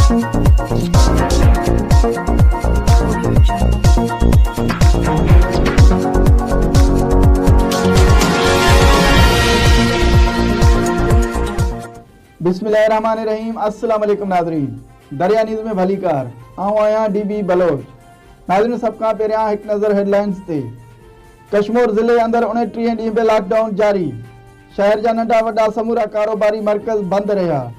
बिस्मिल्लाहिर्रहमानिर्रहीम। अस्सलाम वालेकुम नाज़रीन, दरिया न्यूज़ में भली कार आऊं आहियां DB बलोच। नाज़रीन, सब खां पहिरियां हिकु नज़र हेडलाइंस ते। कश्मीर ज़िले अंदरि 29 ॾींहं बि लॉकडाउन जारी। शहर जा नंढा वॾा समूरा कारोबारी मर्कज़ बंदि रहिया।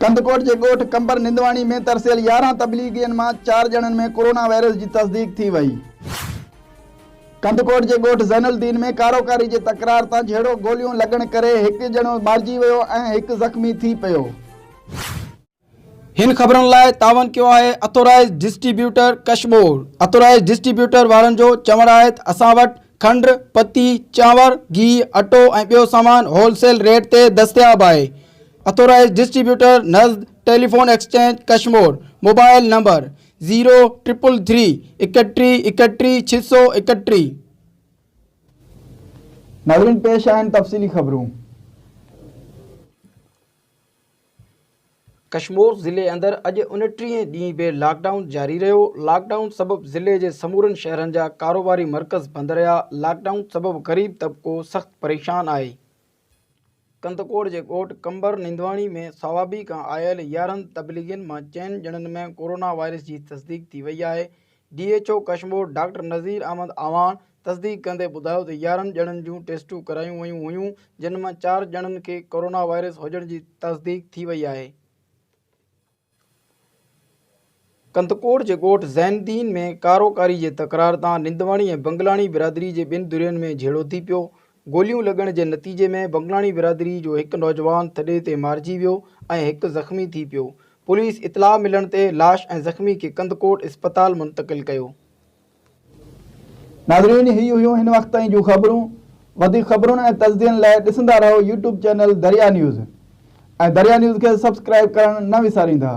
कंदकोट जे ॻोठ कंबर निंदवाणी में तरसियल 11 तबलीगियुनि मां 4 ॼणनि में कोरोना वायरस जी तस्दीक थी वई। कंदकोट जे ॻोठ ज़ैनुलदीन में कारोकारी जे तकरार तां झेड़ो गोलियूं लॻण करे हिकु ॼणो मारिजी वियो ऐं हिकु ज़ख़्मी थी पियो। हिन ख़बरुनि लाइ तावन कयो आहे अथोराइज़ डिस्ट्रीब्यूटर कश्मीर। अथोराइज़ डिस्ट्रीब्यूटर वारनि जो चवणु आहे त असां वटि खंड, पती, चांवर, घी, अटो ऐं ॿियो सामान होलसेल रेट ते दस्तियाबु आहे। अथोराइज़ डिस्ट्रीब्यूटर नज़द telephone exchange Kashmir. Mobile number 03331 31 631। नाज़रीन, पेश आहिनि तफ़सीली ख़बरूं। कश्मीर ज़िले अंदरि अॼु 29 ॾींहं बि लॉकडाउन जारी रहियो। लॉकडाउन सबबु ज़िले जे समूरनि शहरनि जा कारोबारी मर्कज़ बंदि रहिया। लॉकडाउन सबबु ग़रीब तबिको सख़्तु परेशान आहे। कंदकोट जे ॻोठ कंबर निंदवाणी में सवाबी खां आयल 11 तबलीगियुनि मां 4 ॼणनि में कोरोना वायरस जी तस्दीक थी वई आहे। DHO कश्मीर डॉक्टर नज़ीर अहमद आवान तस्दीक कंदे ॿुधायो त 11 ॼणनि जूं टेस्टूं करायूं वयूं हुयूं, जिन मां 4 ॼणनि खे कोरोना वायरस हुजण जी तस्दीक थी वई आहे। कंदकोट जे ॻोठ ज़ैनुद्दीन में कारोकारी जे तकरार तां निंदवाणी ऐं बंगलाणी बिरादरी जे ॿिनि धुरियुनि में झेड़ो थी पियो। गोलियूं लॻण जे नतीजे में बंगलाणी बिरादरी जो हिकु नौजवान थॾे ते मारिजी वियो ऐं हिकु ज़ख़्मी थी पियो। पुलिस इतलाह मिलण ते लाश ऐं ज़ख़्मी खे कंदकोट इस्पताल मुंतक़िल कयो। नाज़रीन, ही हुयूं हिन वक़्त ताईं जूं ख़बरूं। वधीक ख़बरुनि ऐं तज़दियनि लाइ ॾिसंदा रहो YouTube चैनल दरिया न्यूज़ ऐं दरिया न्यूज़ खे सब्सक्राइब करणु न विसारींदा।